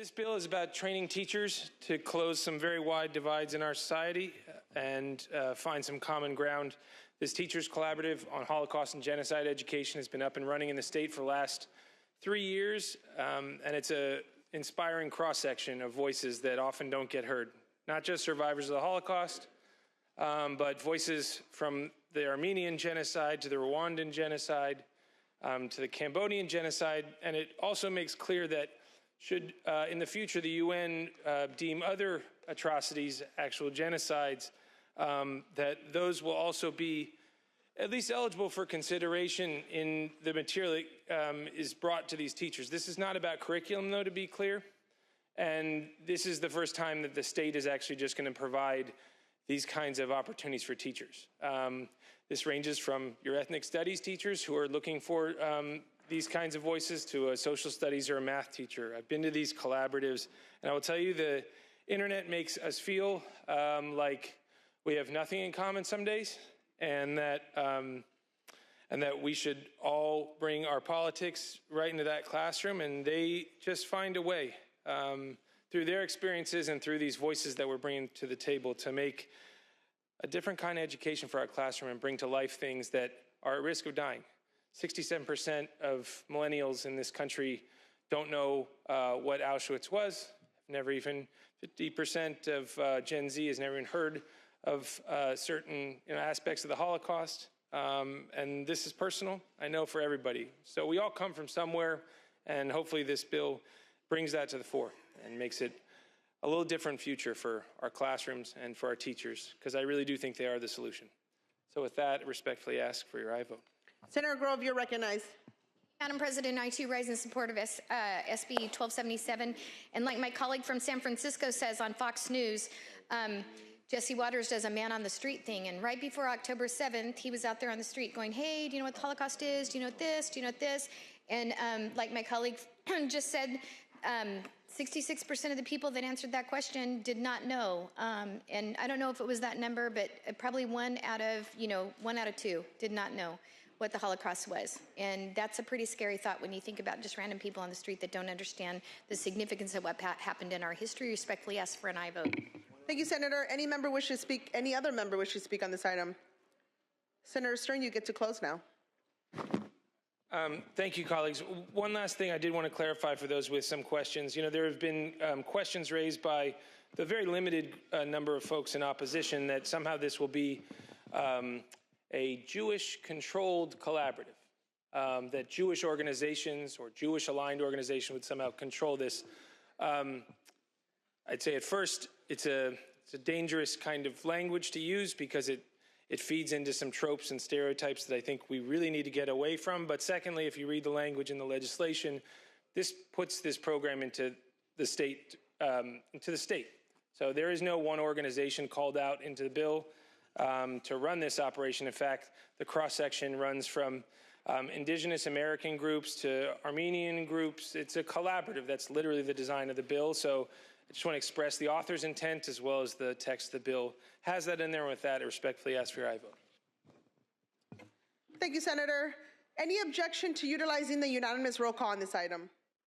This bill is about training teachers to close some very wide divides in our society and find some common ground. This Teachers Collaborative on Holocaust and Genocide Education has been up and running in the state for the last 3 years, and it's an inspiring cross-section of voices that often don't get heard. Not just survivors of the Holocaust, but voices from the Armenian genocide to the Rwandan genocide, to the Cambodian genocide, and it also makes clear that should, in the future, the UN deem other atrocities actual genocides, that those will also be at least eligible for consideration in the material that is brought to these teachers. This is not about curriculum, though, to be clear, and this is the first time that the state is actually just going to provide these kinds of opportunities for teachers. This ranges from your ethnic studies teachers who are looking for these kinds of voices to a social studies or a math teacher. I've been to these collaboratives, and I will tell you the internet makes us feel like we have nothing in common some days, and that we should all bring our politics right into that classroom, and they just find a way through their experiences and through these voices that we're bringing to the table to make a different kind of education for our classroom and bring to life things that are at risk of dying. 67% of millennials in this country don't know what Auschwitz was. Never even 50% of Gen Z has never even heard of certain aspects of the Holocaust. And this is personal, I know, for everybody. So we all come from somewhere, and hopefully this bill brings that to the fore and makes it a little different future for our classrooms and for our teachers, because I really do think they are the solution. So with that, I respectfully ask for your aye vote. Senator Grove, you're recognized. Madam President, I too rise in support of SB 1277. And like my colleague from San Francisco says on Fox News, Jesse Waters does a man on the street thing. And right before October 7th, he was out there on the street going, hey, do you know what the Holocaust is? Do you know what this? Do you know what this? And like my colleague just said, 66% of the people that answered that question did not know. And I don't know if it was that number, but probably one out of two did not know what the Holocaust was. And that's a pretty scary thought when you think about just random people on the street that don't understand the significance of what happened in our history. Respectfully ask for an aye vote. Thank you, Senator. Any member wish to speak? Any other member wish to speak on this item? Senator Stern, you get to close now. Thank you, colleagues. One last thing I did want to clarify for those with some questions. There have been questions raised by the very limited number of folks in opposition that somehow this will be a Jewish-controlled collaborative, that Jewish organizations or Jewish-aligned organizations would somehow control this. I'd say at first it's a dangerous kind of language to use because it feeds into some tropes and stereotypes that I think we really need to get away from. But secondly, if you read the language in the legislation, this puts this program into the state. So there is no one organization called out into the bill to run this operation. In fact, the cross-section runs from indigenous American groups to Armenian groups. It's a collaborative. That's literally the design of the bill. So I just want to express the author's intent as well as the text of the bill has that in there. With that, I respectfully ask for your aye vote. Thank you, Senator. Any objection to utilizing the unanimous roll call on this item?